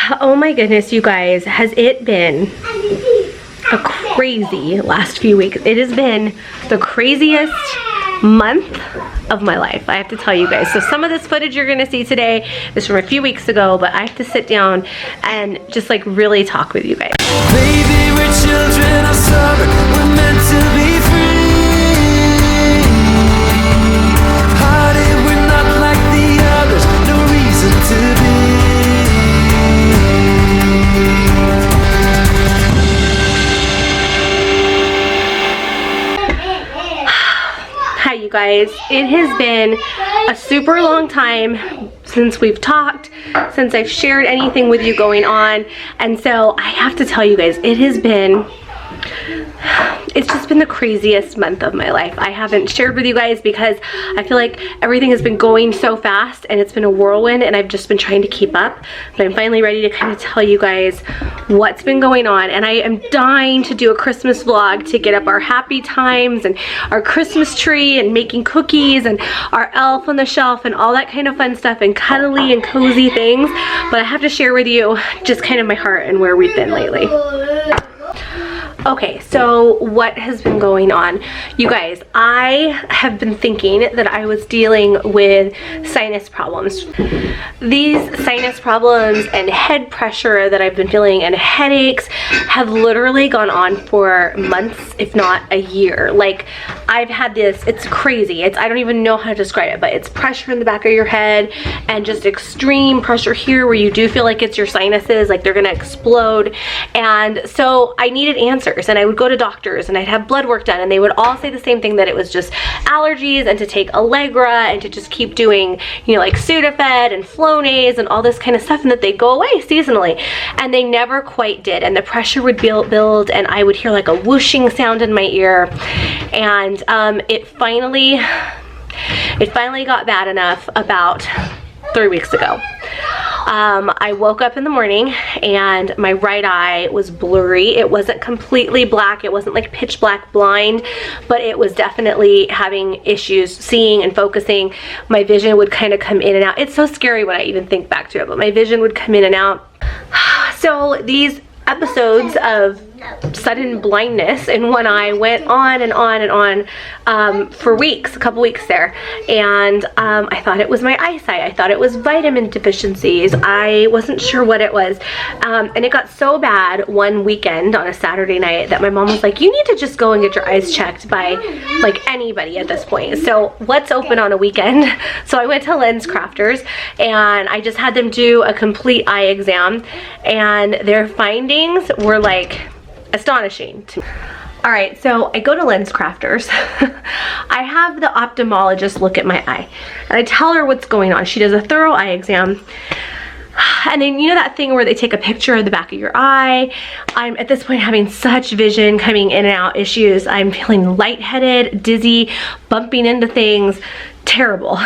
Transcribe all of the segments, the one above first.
Oh my goodness, you guys, has it been a crazy last few weeks? It has been the craziest month of my life, I have to tell you guys. So some of this footage you're gonna see today is from a few weeks ago, but I have to sit down and just like really talk with you guys. Baby, we're children of summer, we're meant to be free. Hearted, we're not like the others, no reason to be. Hi you guys, it has been a super long time since we've talked, since I've shared anything with you going on, and so I have to tell you guys, it's just been the craziest month of my life. I haven't shared with you guys because I feel like everything has been going so fast and it's been a whirlwind and I've just been trying to keep up, but I'm finally ready to kind of tell you guys what's been going on, and I am dying to do a Christmas vlog to get up our happy times and our Christmas tree and making cookies and our elf on the shelf and all that kind of fun stuff and cuddly and cozy things, but I have to share with you just kind of my heart and where we've been lately. Okay, so what has been going on? You guys, I have been thinking that I was dealing with sinus problems. These sinus problems and head pressure that I've been feeling and headaches have literally gone on for months, if not a year. Like, I've had this, it's crazy. I don't even know how to describe it, but it's pressure in the back of your head and just extreme pressure here where you do feel like it's your sinuses, like they're gonna explode. And so I needed answers. And I would go to doctors and I'd have blood work done and they would all say the same thing, that it was just allergies and to take Allegra and to just keep doing, you know, like Sudafed and Flonase and all this kind of stuff, and that they'd go away seasonally, and they never quite did, and the pressure would build and I would hear like a whooshing sound in my ear, and it finally got bad enough about 3 weeks ago. I woke up in the morning and my right eye was blurry. It wasn't completely black. It wasn't like pitch black blind, but it was definitely having issues seeing and focusing. My vision would kind of come in and out. It's so scary when I even think back to it, but my vision would come in and out. So these episodes of sudden blindness in one eye went on and on and on for weeks, a couple weeks there, and I thought it was my eyesight. I thought it was vitamin deficiencies. I wasn't sure what it was, and it got so bad one weekend on a Saturday night that my mom was like, you need to just go and get your eyes checked by like anybody at this point. So what's open on a weekend? So I went to Lens Crafters and I just had them do a complete eye exam, and their findings were like astonishing to me. All right, so I go to Lens Crafters. I have the ophthalmologist look at my eye and I tell her what's going on. She does a thorough eye exam. And then, you know that thing where they take a picture of the back of your eye? I'm at this point having such vision coming in and out issues. I'm feeling lightheaded, dizzy, bumping into things, terrible.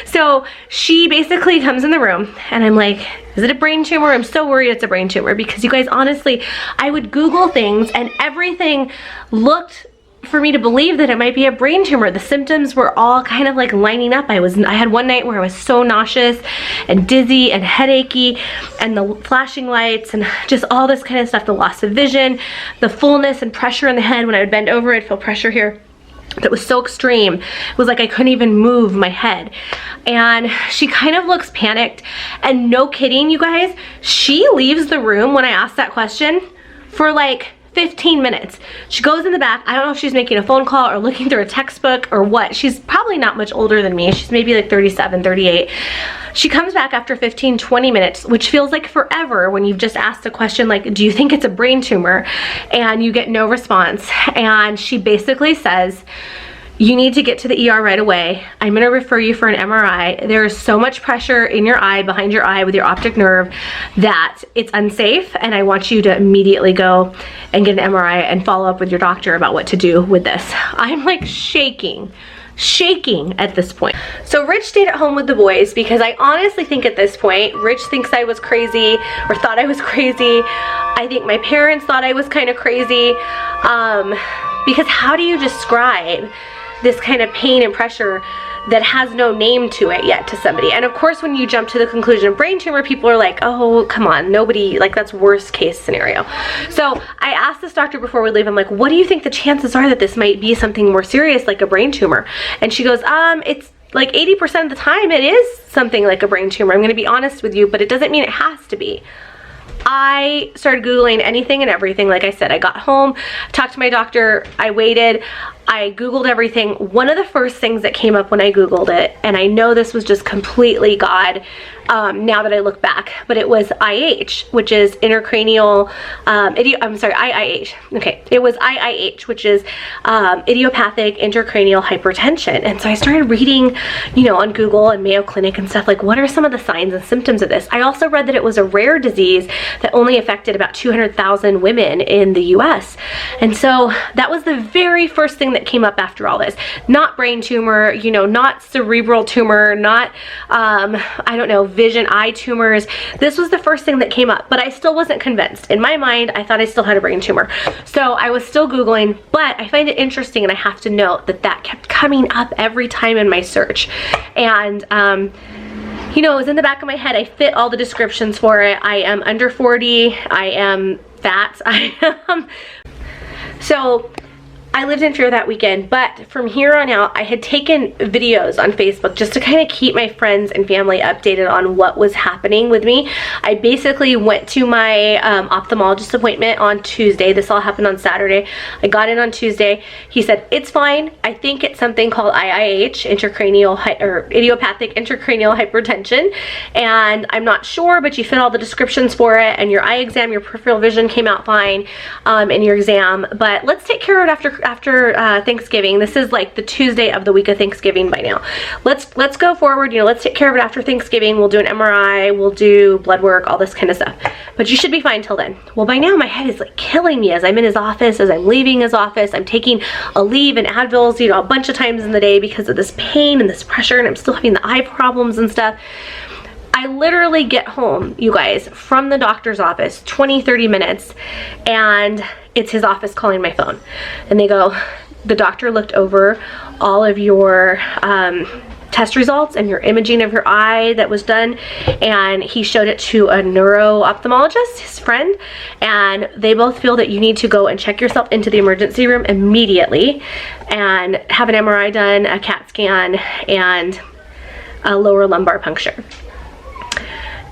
So she basically comes in the room and I'm like, is it a brain tumor? I'm so worried it's a brain tumor, because you guys, honestly, I would Google things and everything looked for me to believe that it might be a brain tumor. The symptoms were all kind of like lining up. I had one night where I was so nauseous and dizzy and headachy, and the flashing lights and just all this kind of stuff, the loss of vision, the fullness and pressure in the head. When I would bend over, I'd feel pressure here that was so extreme. It was like I couldn't even move my head. And she kind of looks panicked, and no kidding, you guys, she leaves the room when I asked that question for like 15 minutes. She goes in the back. I don't know if she's making a phone call or looking through a textbook or what. She's probably not much older than me. She's maybe like 37, 38. She comes back after 15, 20 minutes, which feels like forever when you've just asked a question like, do you think it's a brain tumor? And you get no response. And she basically says, you need to get to the ER right away. I'm gonna refer you for an MRI. There is so much pressure in your eye, behind your eye with your optic nerve, that it's unsafe, and I want you to immediately go and get an MRI and follow up with your doctor about what to do with this. I'm like shaking at this point. So Rich stayed at home with the boys because I honestly think at this point, Rich thinks I was crazy, or thought I was crazy. I think my parents thought I was kind of crazy, because how do you describe this kind of pain and pressure that has no name to it yet to somebody. And of course, when you jump to the conclusion of brain tumor, people are like, oh, come on, nobody, like, that's worst case scenario. So I asked this doctor before we leave, I'm like, what do you think the chances are that this might be something more serious like a brain tumor? And she goes, it's like 80% of the time it is something like a brain tumor. I'm gonna be honest with you, but it doesn't mean it has to be. I started Googling anything and everything. Like I said, I got home, talked to my doctor, I waited, I Googled everything. One of the first things that came up when I Googled it, and I know this was just completely God now that I look back, but it was IIH, which is intracranial, IIH. Okay, it was IIH, which is Idiopathic Intracranial Hypertension. And so I started reading, you know, on Google and Mayo Clinic and stuff, like, what are some of the signs and symptoms of this? I also read that it was a rare disease that only affected about 200,000 women in the US. And so that was the very first thing that came up after all this. Not brain tumor, you know, not cerebral tumor, not, I don't know, vision, eye tumors. This was the first thing that came up, but I still wasn't convinced. In my mind, I thought I still had a brain tumor. So I was still Googling, but I find it interesting, and I have to note that that kept coming up every time in my search. And, you know, it was in the back of my head. I fit all the descriptions for it. I am under 40. I am fat. So I lived in fear that weekend, but from here on out, I had taken videos on Facebook just to kind of keep my friends and family updated on what was happening with me. I basically went to my ophthalmologist appointment on Tuesday. This all happened on Saturday. I got in on Tuesday. He said, it's fine. I think it's something called IIH, Idiopathic Intracranial Hypertension, and I'm not sure, but you fit all the descriptions for it, and your eye exam, your peripheral vision came out fine in your exam, but let's take care of it after Thanksgiving. This is like the Tuesday of the week of Thanksgiving by now. Let's go forward, you know, let's take care of it after Thanksgiving. We'll do an MRI, we'll do blood work, all this kind of stuff. But you should be fine till then. Well, by now my head is like killing me as I'm in his office, as I'm leaving his office. I'm taking a leave and Advils, you know, a bunch of times in the day because of this pain and this pressure, and I'm still having the eye problems and stuff. I literally get home, you guys, from the doctor's office, 20-30 minutes, and it's his office calling my phone. And they go, the doctor looked over all of your test results and your imaging of your eye that was done, and he showed it to a neuro-ophthalmologist, his friend, and they both feel that you need to go and check yourself into the emergency room immediately and have an MRI done, a CAT scan, and a lower lumbar puncture.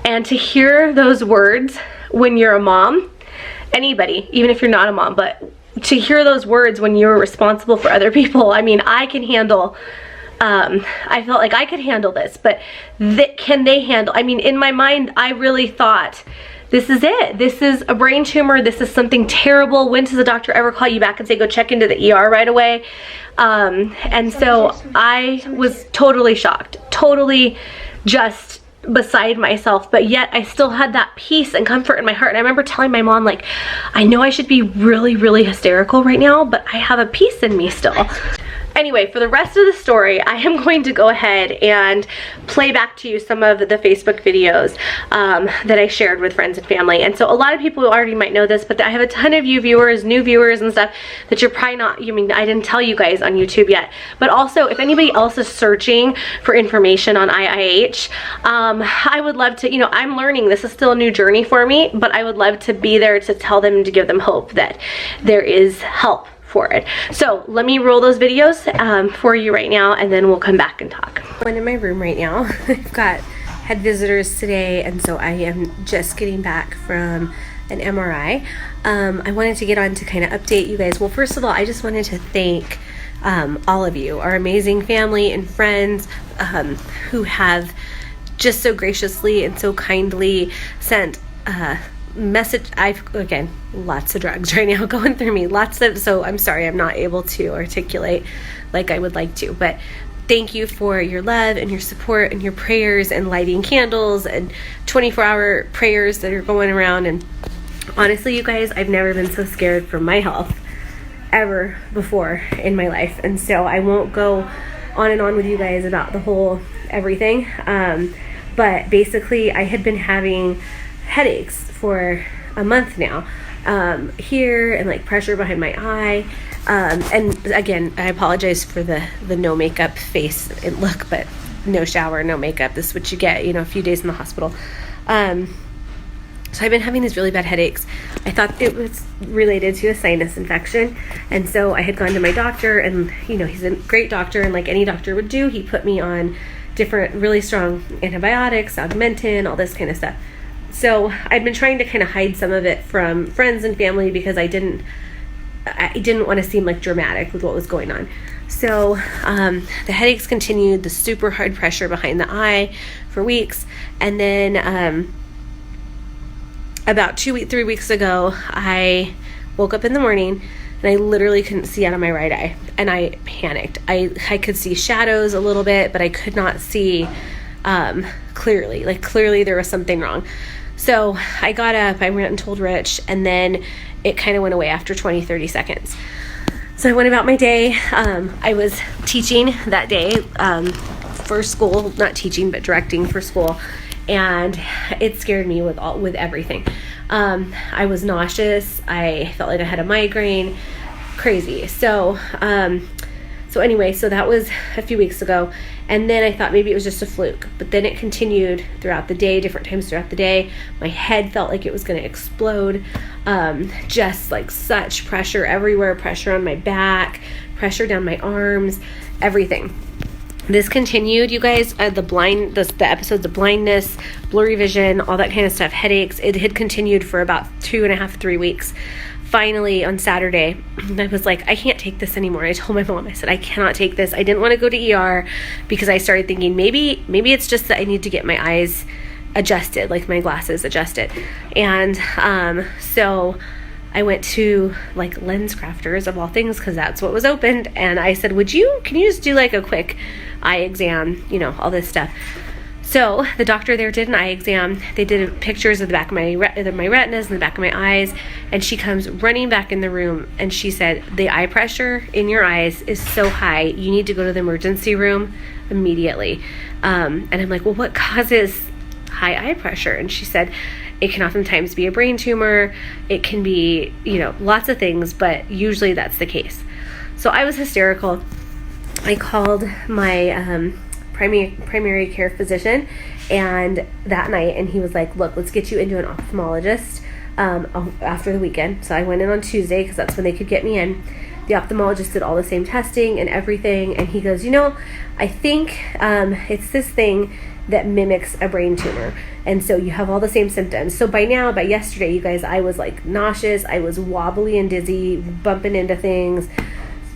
And to hear those words when you're a mom, anybody, even if you're not a mom, but to hear those words when you're responsible for other people, I mean, I can handle, I felt like I could handle this, but can they handle? I mean, in my mind, I really thought, this is it. This is a brain tumor. This is something terrible. When does the doctor ever call you back and say, go check into the ER right away? And so I was totally shocked, totally just beside myself, but yet I still had that peace and comfort in my heart. And I remember telling my mom, like, I know I should be really, really hysterical right now, but I have a peace in me still. Anyway, for the rest of the story, I am going to go ahead and play back to you some of the Facebook videos that I shared with friends and family. And so a lot of people already might know this, but I have a ton of you viewers, new viewers and stuff that you're probably not, I mean, I didn't tell you guys on YouTube yet. But also, if anybody else is searching for information on IIH, I would love to, you know, I'm learning. This is still a new journey for me, but I would love to be there to tell them, to give them hope that there is help for it. So let me roll those videos for you right now, and then we'll come back and talk. I'm in my room right now. I've had visitors today, and so I am just getting back from an MRI. I wanted to get on to kind of update you guys. Well, first of all, I just wanted to thank all of you, our amazing family and friends who have just so graciously and so kindly sent message. Again, lots of drugs right now going through me, so I'm sorry I'm not able to articulate like I would like to, but thank you for your love and your support and your prayers and lighting candles and 24-hour prayers that are going around. And honestly, you guys, I've never been so scared for my health ever before in my life, and so I won't go on and on with you guys about the whole everything, but basically I had been having headaches for a month now, here, and like pressure behind my eye, And again, I apologize for the no makeup face and look, but no shower, no makeup. This is what you get, a few days in the hospital. So I've been having these really bad headaches. I thought it was related to a sinus infection. And so I had gone to my doctor, and, he's a great doctor, and like any doctor would do, he put me on different really strong antibiotics, Augmentin, all this kind of stuff. So I'd been trying to kind of hide some of it from friends and family because I didn't want to seem like dramatic with what was going on. So the headaches continued, the super hard pressure behind the eye for weeks. And then about 3 weeks ago, I woke up in the morning and I literally couldn't see out of my right eye, and I panicked. I could see shadows a little bit, but I could not see clearly. Like, clearly there was something wrong. So I got up, I went and told Rich, and then it kind of went away after 20-30 seconds. So I went about my day. I was teaching that day for school, not teaching, but directing for school. And it scared me with everything. I was nauseous. I felt like I had a migraine. Crazy. So anyway, so that was a few weeks ago. And then I thought maybe it was just a fluke. But then it continued throughout the day, different times throughout the day. My head felt like it was going to explode. Just like such pressure everywhere, pressure on my back, pressure down my arms, everything. This continued, you guys, the episodes of blindness, blurry vision, all that kind of stuff, headaches. It had continued for about 2.5, 3 weeks. Finally, on Saturday, I was like, I can't take this anymore. I told my mom, I said, I cannot take this. I didn't want to go to ER because I started thinking maybe it's just that I need to get my eyes adjusted, like my glasses adjusted. And so I went to like Lens Crafters of all things, because that's what was opened. And I said, can you just do like a quick eye exam, all this stuff. So the doctor there did an eye exam. They did pictures of the back of my retinas and the back of my eyes. And she comes running back in the room and she said, the eye pressure in your eyes is so high, you need to go to the emergency room immediately. And I'm like, well, what causes high eye pressure? And she said, it can oftentimes be a brain tumor. It can be, lots of things, but usually that's the case. So I was hysterical. I called my primary care physician and that night, and he was like, look, let's get you into an ophthalmologist after the weekend. So I went in on Tuesday because that's when they could get me in. The ophthalmologist did all the same testing and everything, and he goes, I think it's this thing that mimics a brain tumor, and so you have all the same symptoms. So by yesterday, you guys, I was like nauseous, I was wobbly and dizzy, bumping into things,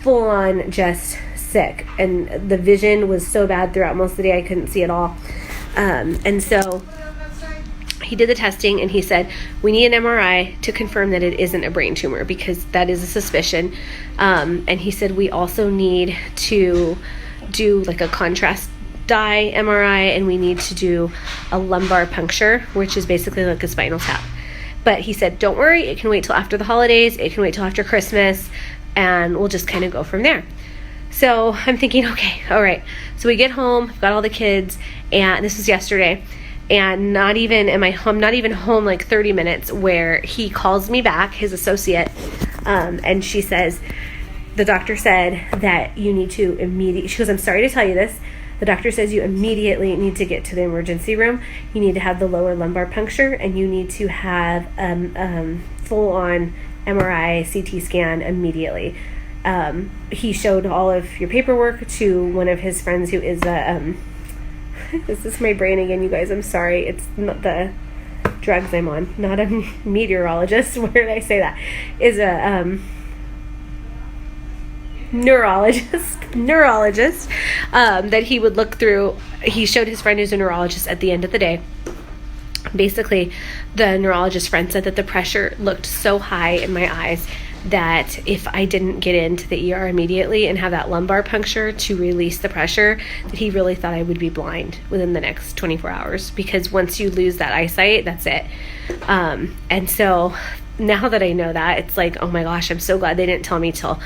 full on just sick, and the vision was so bad throughout most of the day I couldn't see at all. And so he did the testing, and he said, we need an MRI to confirm that it isn't a brain tumor, because that is a suspicion. And he said, we also need to do like a contrast dye MRI, and we need to do a lumbar puncture, which is basically like a spinal tap. But he said, don't worry, it can wait till after the holidays, it can wait till after Christmas, and we'll just kind of go from there. So I'm thinking, okay, all right. So we get home, got all the kids, and this was yesterday, and not even home like 30 minutes, where he calls me back, his associate, and she says, the doctor said that you need to immediately, she goes, I'm sorry to tell you this, the doctor says you immediately need to get to the emergency room. You need to have the lower lumbar puncture, and you need to have full-on MRI, CT scan immediately. He showed all of your paperwork to one of his friends who is a, this is my brain again, you guys, I'm sorry, it's not the drugs I'm on, not a meteorologist, where did I say that, is a neurologist, that he would look through. He showed his friend who's a neurologist at the end of the day. Basically, the neurologist friend said that the pressure looked so high in my eyes that if I didn't get into the ER immediately and have that lumbar puncture to release the pressure, that he really thought I would be blind within the next 24 hours, because once you lose that eyesight, that's it. And so now that I know that, it's like, oh my gosh, I'm so glad they didn't tell me till,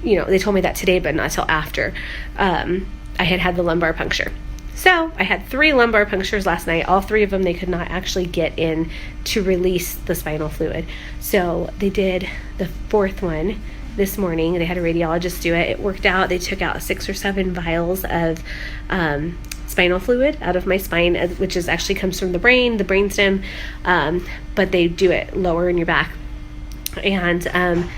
they told me that today, but not till after I had the lumbar puncture. So I had 3 lumbar punctures last night. All 3 of them, they could not actually get in to release the spinal fluid. So they did the 4th one this morning. They had a radiologist do it. It worked out. They took out 6 or 7 vials of spinal fluid out of my spine, which is actually comes from the brainstem, but they do it lower in your back. And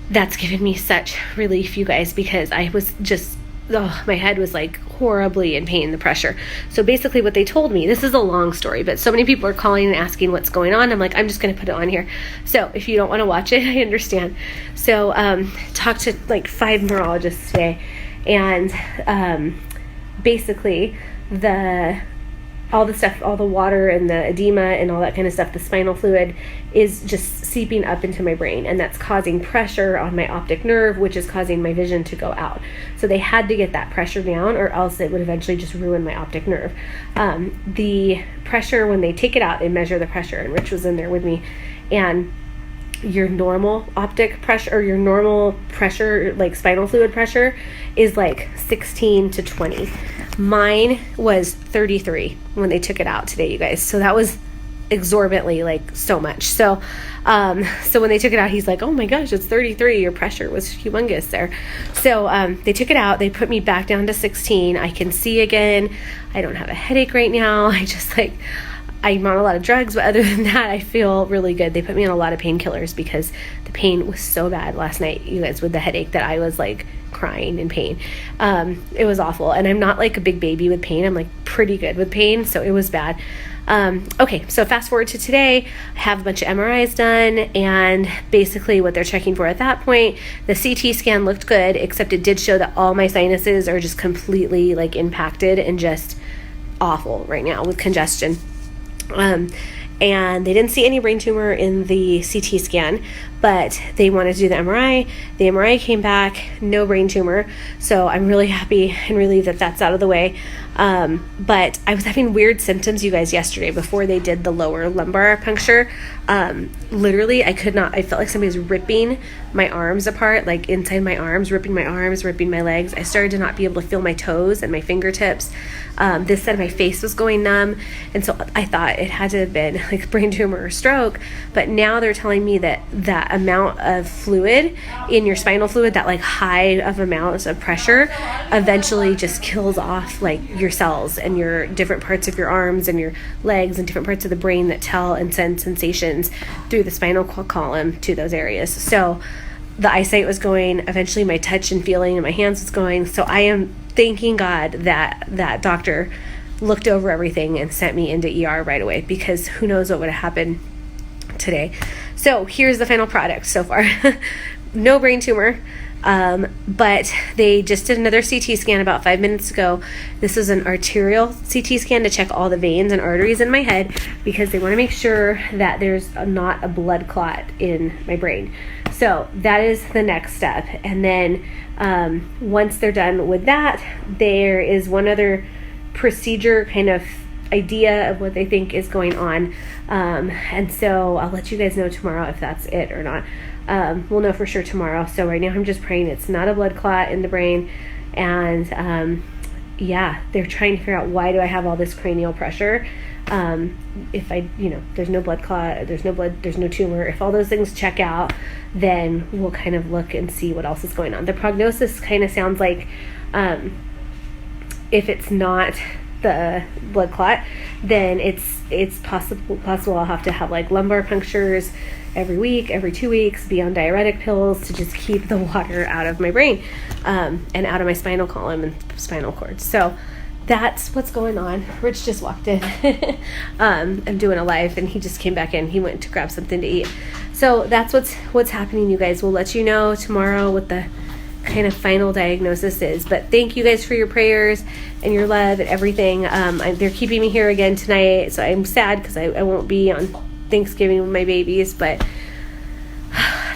that's given me such relief, you guys, because I was just, my head was like horribly in pain, the pressure. So basically what they told me, this is a long story, but so many people are calling and asking what's going on. I'm like, I'm just going to put it on here. So if you don't want to watch it, I understand. So talked to like 5 neurologists today, and basically all the stuff, all the water and the edema and all that kind of stuff, the spinal fluid is just seeping up into my brain, and that's causing pressure on my optic nerve, which is causing my vision to go out. So they had to get that pressure down, or else it would eventually just ruin my optic nerve. The pressure, when they take it out, they measure the pressure, and Rich was in there with me, and your normal optic pressure, or your normal pressure, like spinal fluid pressure, is like 16 to 20. Mine was 33 when they took it out today, you guys. So that was exorbitantly, like, so much. So when they took it out, he's like, oh my gosh, it's 33. Your pressure was humongous there. So they took it out. They put me back down to 16. I can see again. I don't have a headache right now. I'm on a lot of drugs, but other than that, I feel really good. They put me on a lot of painkillers because the pain was so bad last night, you guys, with the headache, that I was like crying in pain. It was awful. And I'm not like a big baby with pain. I'm like pretty good with pain. So it was bad. Okay, so fast forward to today, I have a bunch of MRIs done, and basically what they're checking for at that point, the CT scan looked good, except it did show that all my sinuses are just completely like impacted and just awful right now with congestion. And they didn't see any brain tumor in the CT scan, but they wanted to do the MRI. The MRI came back, no brain tumor. So I'm really happy and relieved that that's out of the way. But I was having weird symptoms, you guys, yesterday before they did the lower lumbar puncture. Literally, I felt like somebody was ripping my arms apart, like inside my arms, ripping my legs. I started to not be able to feel my toes and my fingertips. This side of my face was going numb. And so I thought it had to have been like brain tumor or stroke. But now they're telling me that that amount of fluid in your spinal fluid, that like high of amounts of pressure, eventually just kills off like your cells and your different parts of your arms and your legs and different parts of the brain that tell and send sensations through the spinal column to those areas. So the eyesight was going, eventually my touch and feeling in my hands was going. So I am thanking God that that doctor looked over everything and sent me into ER right away, because who knows what would have happened today. So here's the final product so far. No brain tumor, but they just did another CT scan about 5 minutes ago. This is an arterial CT scan to check all the veins and arteries in my head, because they want to make sure that there's not a blood clot in my brain. So that is the next step. And then once they're done with that, there is one other procedure kind of idea of what they think is going on. And so I'll let you guys know tomorrow if that's it or not. We'll know for sure tomorrow. So right now I'm just praying it's not a blood clot in the brain. And yeah, they're trying to figure out, why do I have all this cranial pressure? If I, there's no blood clot, there's no tumor. If all those things check out, then we'll kind of look and see what else is going on. The prognosis kind of sounds like, if it's not the blood clot, then it's possible I'll have to have like lumbar punctures every week, every 2 weeks, be on diuretic pills to just keep the water out of my brain, and out of my spinal column and spinal cord. So that's what's going on. Rich just walked in. I'm doing a live, and he just came back in. He went to grab something to eat. So that's what's happening, you guys. We'll let you know tomorrow what the kind of final diagnosis is. But thank you guys for your prayers and your love and everything. They're keeping me here again tonight, so I'm sad because I won't be on Thanksgiving with my babies, but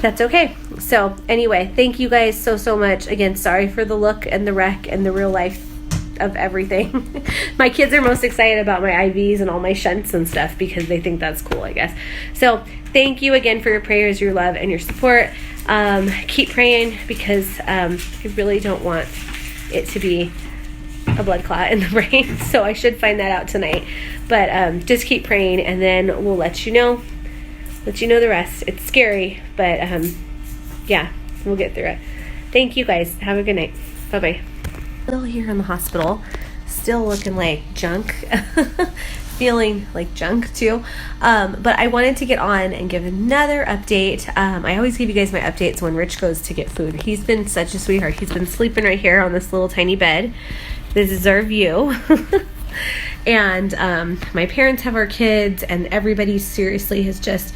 that's okay. So anyway, thank you guys so much. Again, sorry for the look and the wreck and the real life of everything. My kids are most excited about my IVs and all my shunts and stuff because they think that's cool, I guess. So thank you again for your prayers, your love, and your support. Keep praying, because I really don't want it to be a blood clot in the brain. So I should find that out tonight. But just keep praying, and then we'll let you know the rest. It's scary, but yeah, We'll get through it. Thank you guys. Have a good night. Bye-bye. Still here in the hospital. Still looking like junk. Feeling like junk too. But I wanted to get on and give another update. I always give you guys my updates when Rich goes to get food. He's been such a sweetheart. He's been sleeping right here on this little tiny bed. This is our view. And my parents have our kids, and everybody seriously has just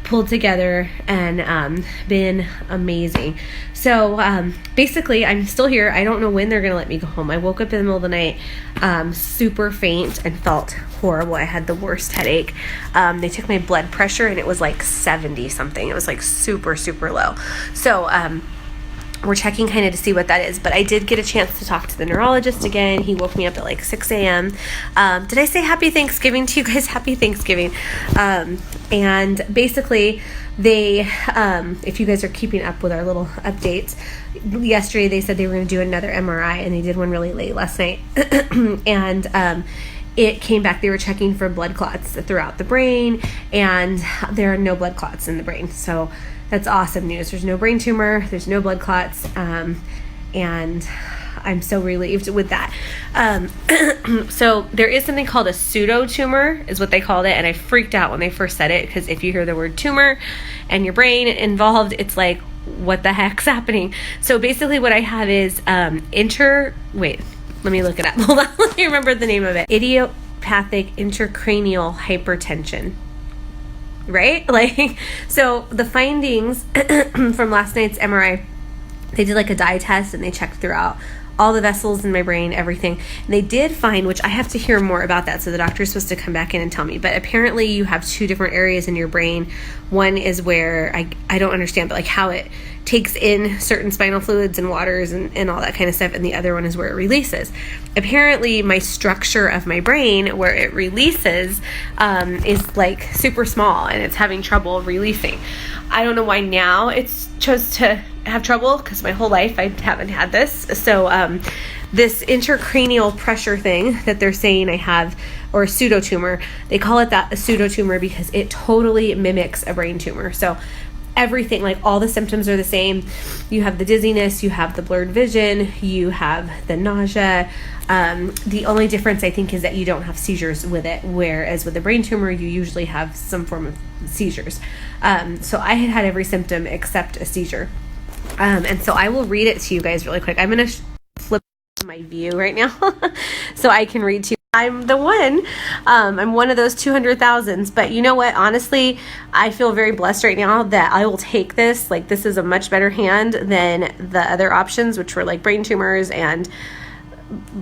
pulled together and been amazing. So basically, I'm still here. I don't know when they're going to let me go home. I woke up in the middle of the night super faint and felt horrible. I had the worst headache. They took my blood pressure, and it was like 70 something. It was like super, super low. So we're checking kind of to see what that is. But I did get a chance to talk to the neurologist again. He woke me up at like 6 a.m. Did I say happy Thanksgiving to you guys? Happy Thanksgiving. And basically, they, if you guys are keeping up with our little updates, yesterday they said they were going to do another MRI, and they did one really late last night. And it came back, they were checking for blood clots throughout the brain, and there are no blood clots in the brain. So that's awesome news. There's no brain tumor, there's no blood clots, and I'm so relieved with that. So there is something called a pseudotumor, is what they called it, and I freaked out when they first said it, because if you hear the word tumor and your brain involved, it's like, what the heck's happening? So basically what I have is wait, let me look it up. Hold on, let me remember the name of it. Idiopathic Intracranial Hypertension. Right? Like, so the findings from last night's MRI, they did like a dye test, and they checked throughout all the vessels in my brain, everything. And they did find, which I have to hear more about that, so the doctor's supposed to come back in and tell me, but apparently you have two different areas in your brain. One is where I don't understand, but like how it takes in certain spinal fluids and waters and all that kind of stuff, and the other one is where it releases. Apparently my structure of my brain where it releases is like super small, and it's having trouble releasing. I don't know why now it's chose to have trouble, because my whole life I haven't had this. So this intracranial pressure thing that they're saying I have, or a pseudotumor, they call it that, a pseudotumor, because it totally mimics a brain tumor. So everything, like all the symptoms are the same. You have the dizziness, you have the blurred vision, you have the nausea. The only difference I think is that you don't have seizures with it, whereas with the brain tumor you usually have some form of seizures. So I had every symptom except a seizure. And so I will read it to you guys really quick. I'm going to flip my view right now so I can read to you. I'm the one. I'm one of those 200,000s. But you know what? Honestly, I feel very blessed right now that I will take this. Like, this is a much better hand than the other options, which were like brain tumors and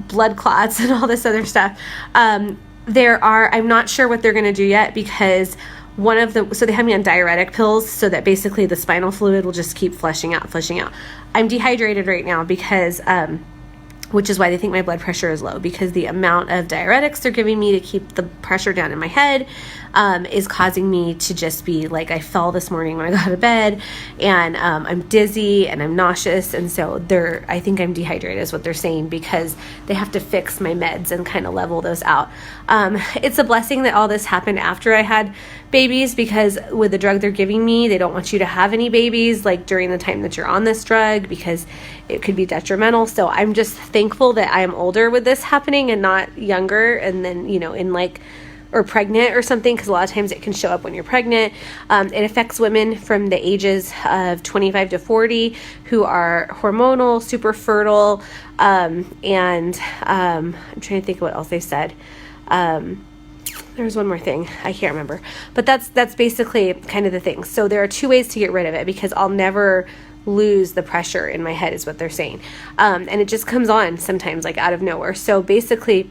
blood clots and all this other stuff. I'm not sure what they're going to do yet, because so they have me on diuretic pills so that basically the spinal fluid will just keep flushing out. I'm dehydrated right now because, which is why they think my blood pressure is low, because the amount of diuretics they're giving me to keep the pressure down in my head is causing me to just be like, I fell this morning when I got out of bed, and I'm dizzy and I'm nauseous, and so I think I'm dehydrated is what they're saying, because they have to fix my meds and kind of level those out. It's a blessing that all this happened after I had babies, because with the drug they're giving me, they don't want you to have any babies like during the time that you're on this drug, because it could be detrimental. So I'm just thankful that I am older with this happening and not younger, and then, or pregnant or something, because a lot of times it can show up when you're pregnant. It affects women from the ages of 25 to 40 who are hormonal, super fertile, and I'm trying to think of what else they said. There's one more thing, I can't remember, but that's basically kind of the thing. So there are two ways to get rid of it, because I'll never lose the pressure in my head, is what they're saying, and it just comes on sometimes, like out of nowhere. So basically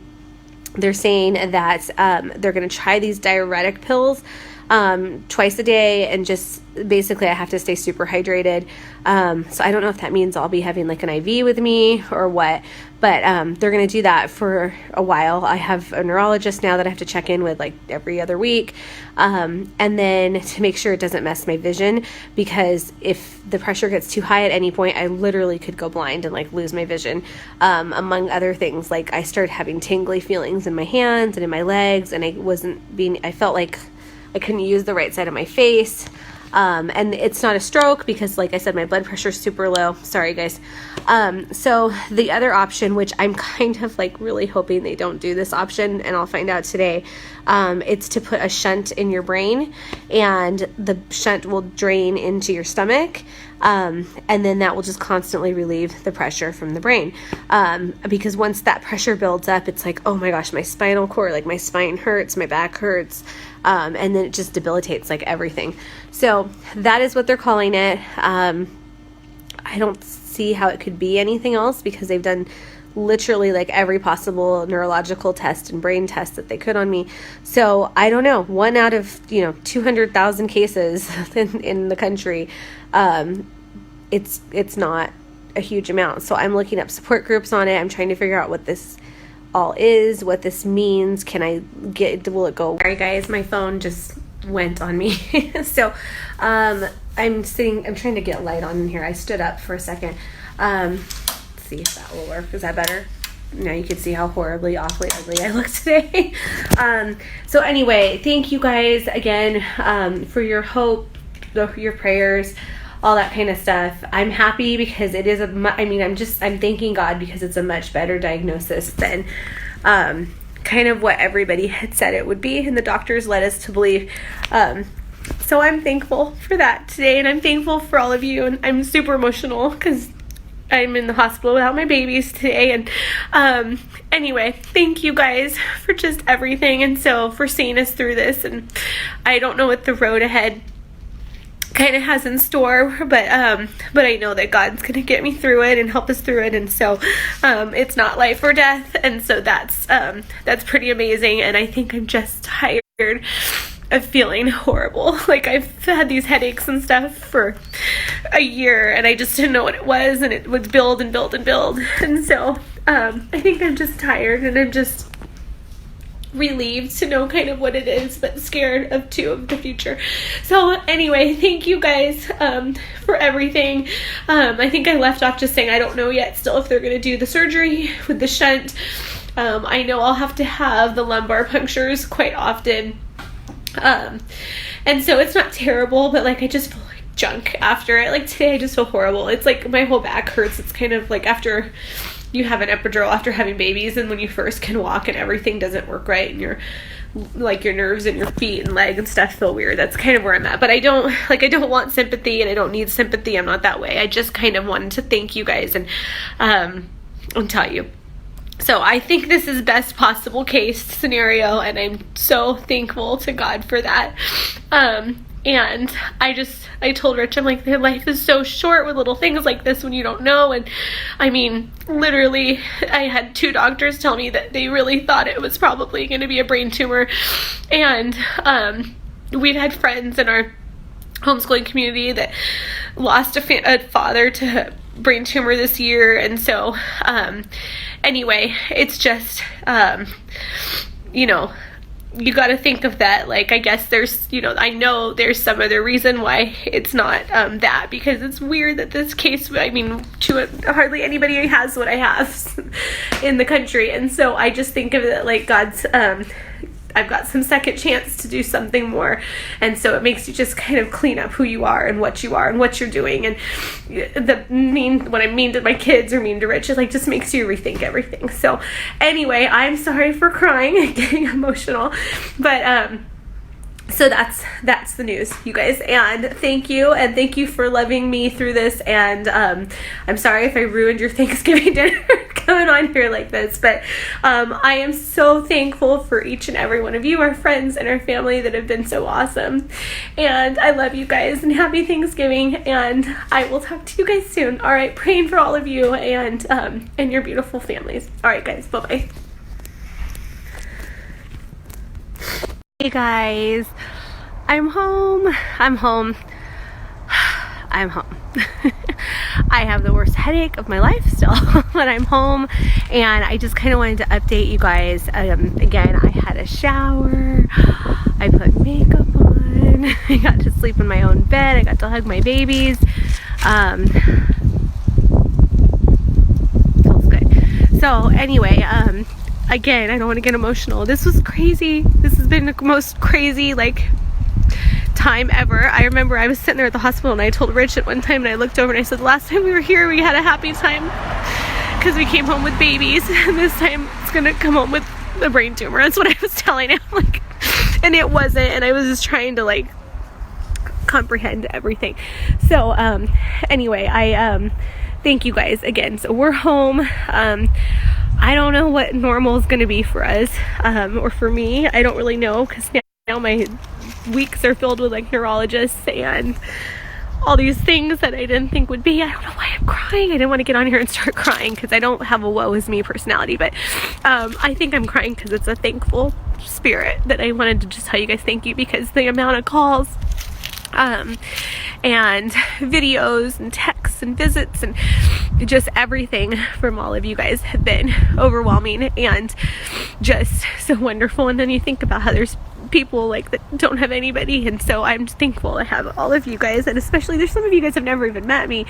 they're saying that they're going to try these diuretic pills twice a day, and just basically I have to stay super hydrated. So I don't know if that means I'll be having like an IV with me or what, but they're going to do that for a while. I have a neurologist now that I have to check in with like every other week, and then to make sure it doesn't mess my vision, because if the pressure gets too high at any point, I literally could go blind and like lose my vision, among other things. Like I started having tingly feelings in my hands and in my legs, and I felt like I couldn't use the right side of my face. And it's not a stroke because, like I said, my blood pressure is super low. Sorry, guys. So the other option, which I'm kind of like really hoping they don't do this option, and I'll find out today, it's to put a shunt in your brain, and the shunt will drain into your stomach. And then that will just constantly relieve the pressure from the brain. Because once that pressure builds up, it's like, oh my gosh, my spinal cord, like my spine hurts, my back hurts. And then it just debilitates like everything. So that is what they're calling it. I don't see how it could be anything else because they've done literally like every possible neurological test and brain test that they could on me. So I don't know, 1 out of 200,000 cases in the country, it's not a huge amount. So I'm looking up support groups on it. I'm trying to figure out what this all is, what this means. Will it go? Sorry guys, my phone just went on me. So I'm trying to get light on in here. I stood up for a second. Let's see if that will work. Is that better? Now you can see how horribly, awfully ugly I look today. So anyway, thank you guys again for your hope, your prayers, all that kind of stuff. I'm happy because it is I'm thanking God because it's a much better diagnosis than kind of what everybody had said it would be, and the doctors led us to believe. So I'm thankful for that today, and I'm thankful for all of you, and I'm super emotional because I'm in the hospital without my babies today. And anyway, thank you guys for just everything, and so for seeing us through this. And I don't know what the road ahead kind of has in store, but I know that God's gonna get me through it and help us through it. And so it's not life or death, and so that's pretty amazing. And I think I'm just tired of feeling horrible. Like, I've had these headaches and stuff for a year, and I just didn't know what it was, and it would build and build and build. And so I think I'm just tired, and I'm just relieved to know kind of what it is, but scared of the future. So anyway, thank you guys for everything. I think I left off just saying I don't know yet still if they're going to do the surgery with the shunt. I know I'll have to have the lumbar punctures quite often. And so it's not terrible, but like I just feel like junk after it. Like today I just feel horrible. It's like my whole back hurts. It's kind of like after you have an epidural after having babies, and when you first can walk and everything doesn't work right, and your nerves and your feet and leg and stuff feel weird. That's kind of where I'm at. But I don't want sympathy, and I don't need sympathy. I'm not that way. I just kind of wanted to thank you guys and tell you. So I think this is best possible case scenario, and I'm so thankful to God for that. And I told Rich, I'm like, life is so short with little things like this when you don't know. And I mean, literally, I had 2 doctors tell me that they really thought it was probably going to be a brain tumor. And we've had friends in our homeschooling community that lost a father to brain tumor this year. And so anyway, it's just you got to think of that. Like, I guess there's, I know there's some other reason why it's not that, because it's weird that this case, I mean, hardly anybody has what I have in the country. And so I just think of it like God's, I've got some second chance to do something more. And so it makes you just kind of clean up who you are and what you're doing. And when I'm mean to my kids or mean to Rich, it like just makes you rethink everything. So anyway, I'm sorry for crying and getting emotional, but so that's the news, you guys. And thank you for loving me through this. And I'm sorry if I ruined your Thanksgiving dinner coming on here like this, but I am so thankful for each and every one of you, our friends and our family that have been so awesome. And I love you guys, and happy Thanksgiving, and I will talk to you guys soon. All right, praying for all of you and your beautiful families. All right, guys, bye-bye. Hey guys, I'm home. I have the worst headache of my life still, but I'm home, and I just kind of wanted to update you guys. Again, I had a shower, I put makeup on, I got to sleep in my own bed, I got to hug my babies. Feels good. So anyway, again, I don't want to get emotional. This was crazy. This has been the most crazy, time ever. I remember I was sitting there at the hospital and I told Rich at one time, and I looked over and I said, the last time we were here we had a happy time because we came home with babies, and this time it's gonna come home with a brain tumor. That's what I was telling him, like, and it wasn't, and I was just trying to like comprehend everything. So anyway, I thank you guys again. So we're home. I don't know what normal is going to be for us, or for me. I don't really know, because now my weeks are filled with like neurologists and all these things that I didn't think would be. I don't know why I'm crying. I didn't want to get on here and start crying because I don't have a woe is me personality, but I think I'm crying because it's a thankful spirit that I wanted to just tell you guys thank you, because the amount of calls and videos and texts and visits and just everything from all of you guys have been overwhelming and just so wonderful. And then you think about how there's people like that don't have anybody, and so I'm thankful to have all of you guys, and especially there's some of you guys have never even met me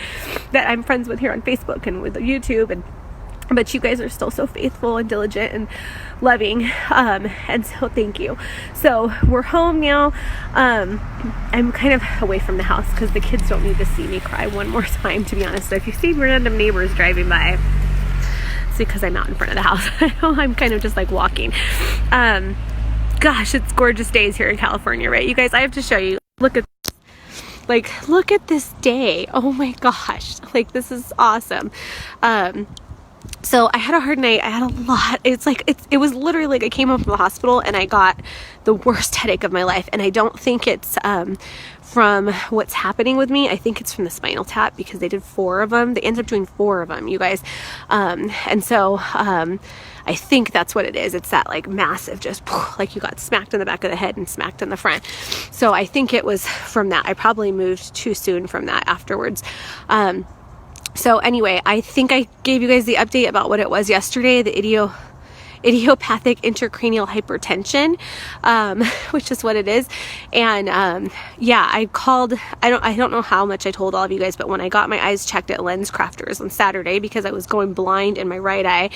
that I'm friends with here on Facebook and with YouTube, but you guys are still so faithful and diligent and loving, and so thank you. So we're home now. I'm kind of away from the house because the kids don't need to see me cry one more time, to be honest. So if you see random neighbors driving by, it's because I'm out in front of the house. I'm kind of just like walking. Gosh, it's gorgeous days here in California, right? You guys, I have to show you. Look at this day. Oh my gosh, like this is awesome. So I had a hard night. I had a lot. It was literally like I came home from the hospital and I got the worst headache of my life. And I don't think it's from what's happening with me. I think it's from the spinal tap, because they did 4 of them. They ended up doing 4 of them, you guys. And so I think that's what it is. It's that like massive, just like you got smacked in the back of the head and smacked in the front. So I think it was from that. I probably moved too soon from that afterwards. So anyway, I think I gave you guys the update about what it was yesterday, the Idiopathic Intracranial Hypertension, which is what it is. And yeah, I called, I don't know how much I told all of you guys, but when I got my eyes checked at Lens Crafters on Saturday, because I was going blind in my right eye,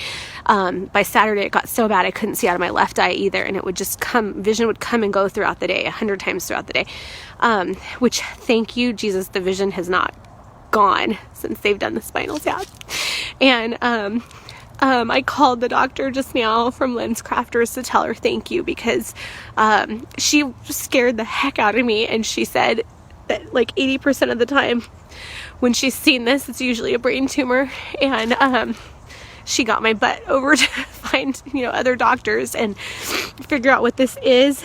by Saturday it got so bad I couldn't see out of my left eye either, and it would just vision would come and go throughout the day, 100 times throughout the day, which, thank you Jesus, the vision has not gone since they've done the spinal tap. And I called the doctor just now from Lens Crafters to tell her thank you, because she scared the heck out of me, and she said that like 80% of the time when she's seen this, it's usually a brain tumor. And she got my butt over to find, other doctors and figure out what this is.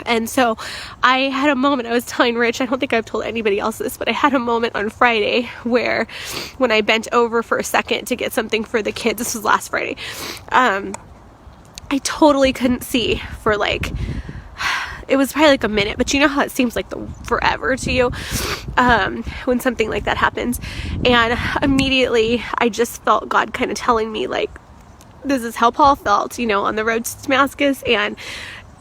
And so I had a moment, I was telling Rich, I don't think I've told anybody else this, but I had a moment on Friday where when I bent over for a second to get something for the kids, this was last Friday, I totally couldn't see for like, it was probably like a minute, but you know how it seems like forever to you when something like that happens. And immediately I just felt God kind of telling me, like, this is how Paul felt, on the road to Damascus, and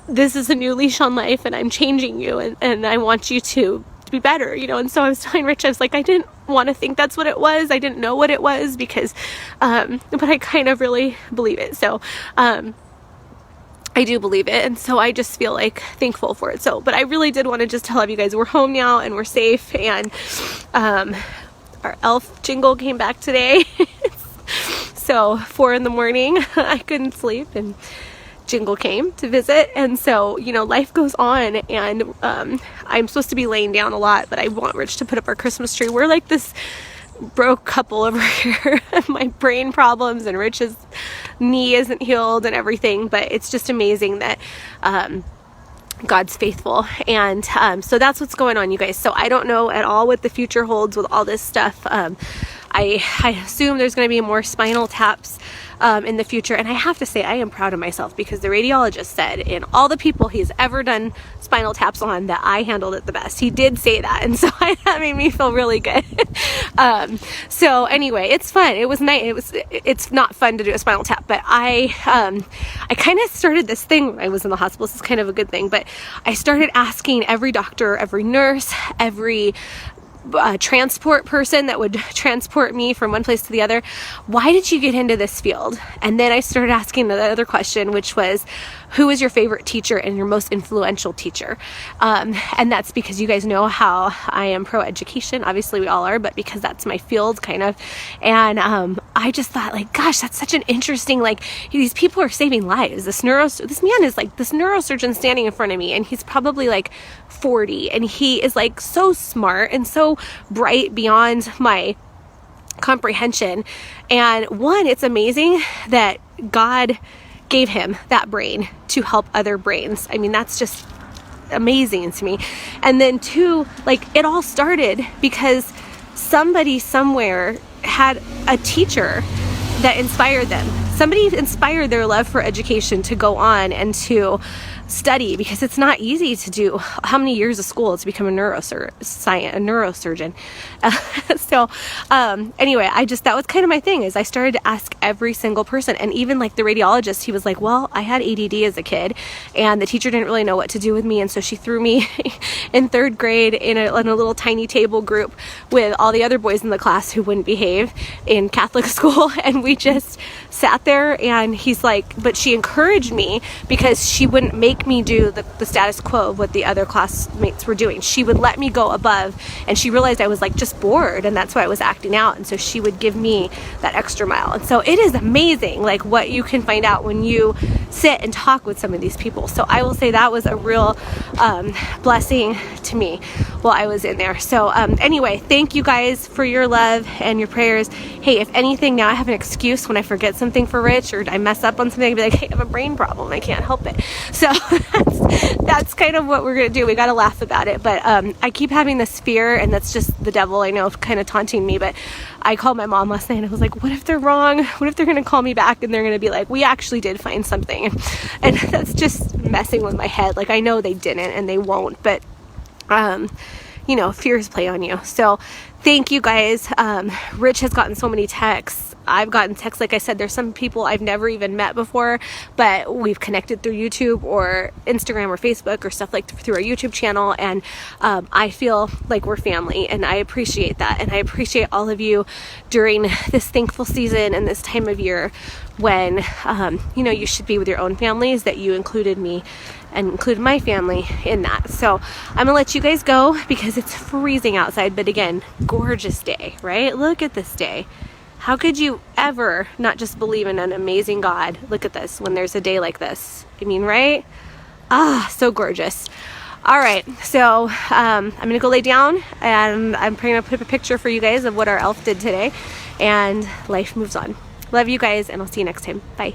this is a new leash on life, and I'm changing you, and I want you to be better, And so I was telling Rich, I was like, I didn't want to think that's what it was. I didn't know what it was, because, but I kind of really believe it. So, I do believe it. And so I just feel like thankful for it. So, but I really did want to just tell you guys we're home now and we're safe. And, our elf jingle came back today. So 4 a.m, I couldn't sleep, and Jingle came to visit. And so, life goes on, and I'm supposed to be laying down a lot, but I want Rich to put up our Christmas tree. We're like this broke couple over here. My brain problems, and Rich's knee isn't healed and everything, but it's just amazing that God's faithful. And so that's what's going on, you guys. So I don't know at all what the future holds with all this stuff. I assume there's going to be more spinal taps in the future. And I have to say, I am proud of myself, because the radiologist said in all the people he's ever done spinal taps on that I handled it the best. He did say that. And so that made me feel really good. So anyway, it's fun. It was nice. It's not fun to do a spinal tap, but I kind of started this thing when I was in the hospital. This is kind of a good thing, but I started asking every doctor, every nurse, every transport person that would transport me from one place to the other. Why did you get into this field? And then I started asking the other question, which was, who is your favorite teacher and your most influential teacher? And that's because you guys know how I am pro-education. Obviously we all are, but because that's my field kind of. And I just thought, like, gosh, that's such an interesting, like, these people are saving lives. This man is like this neurosurgeon standing in front of me, and he's probably like 40, and he is like so smart and so bright beyond my comprehension. And one, it's amazing that God gave him that brain to help other brains. I mean, that's just amazing to me. And then two, like, it all started because somebody somewhere had a teacher that inspired them. Somebody inspired their love for education to go on and to study, because it's not easy to do how many years of school to become a neurosurgeon. So anyway, that was kind of my thing, is I started to ask every single person. And even like the radiologist, he was like, well, I had ADD as a kid and the teacher didn't really know what to do with me, and so she threw me in third grade in a little tiny table group with all the other boys in the class who wouldn't behave in Catholic school, and we just sat there. And he's like, but she encouraged me because she wouldn't make me do the status quo of what the other classmates were doing. She would let me go above, and she realized I was like just bored, and that's why I was acting out, and so she would give me that extra mile. And so it is amazing, like, what you can find out when you sit and talk with some of these people. So I will say that was a real blessing to me while I was in there. So anyway, thank you guys for your love and your prayers. Hey, if anything, now I have an excuse when I forget something for Rich or I mess up on something, I'd be like, hey, I have a brain problem, I can't help it. So that's kind of what we're gonna do. We gotta laugh about it. But I keep having this fear, and that's just the devil, I know, kind of taunting me. But I called my mom last night and I was like, what if they're wrong? What if they're gonna call me back and they're gonna be like, we actually did find something? And that's just messing with my head. Like, I know they didn't and they won't, but you know, fears play on you. So thank you guys. Rich has gotten so many texts. I've gotten texts. Like I said, there's some people I've never even met before, but we've connected through YouTube or Instagram or Facebook or stuff like through our YouTube channel. And I feel like we're family, and I appreciate that. And I appreciate all of you during this thankful season and this time of year when, you know, you should be with your own families, that you included me and include my family in that. So I'm gonna let you guys go because it's freezing outside, but again, gorgeous day, right? Look at this day. How could you ever not just believe in an amazing God? Look at this when there's a day like this. I mean, right? Ah, so gorgeous. All right, so I'm gonna go lay down, and I'm gonna put up a picture for you guys of what our elf did today, and life moves on. Love you guys, and I'll see you next time. Bye.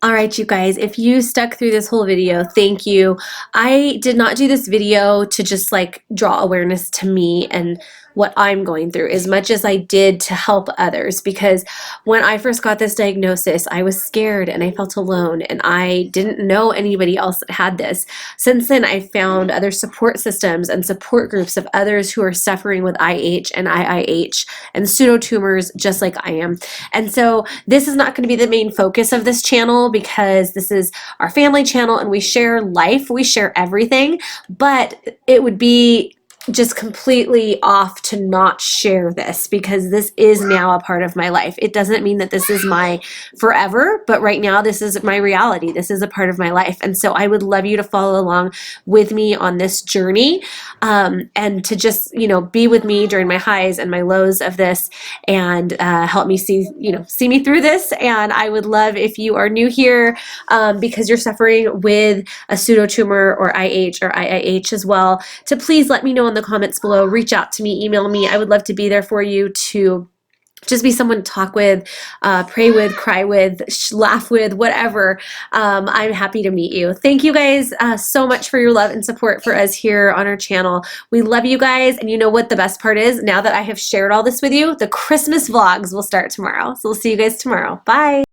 All right, you guys, if you stuck through this whole video, thank you. I did not do this video to just like draw awareness to me and what I'm going through as much as I did to help others, because when I first got this diagnosis, I was scared and I felt alone and I didn't know anybody else that had this. Since then, I found other support systems and support groups of others who are suffering with IH and IIH and pseudotumors just like I am. And so this is not going to be the main focus of this channel, because this is our family channel and we share life, we share everything, but it would be just completely off to not share this, because this is now a part of my life. It doesn't mean that this is my forever, but right now this is my reality. This is a part of my life. And so I would love you to follow along with me on this journey, and to just, you know, be with me during my highs and my lows of this, and help me see me through this. And I would love if you are new here, because you're suffering with a pseudotumor or IH or IIH as well, to please let me know in the comments below. Reach out to me, email me. I would love to be there for you, to just be someone to talk with, pray with, cry with, laugh with, whatever. I'm happy to meet you. Thank you guys so much for your love and support for us here on our channel. We love you guys. And you know what the best part is? Now that I have shared all this with you, the Christmas vlogs will start tomorrow. So we'll see you guys tomorrow. Bye.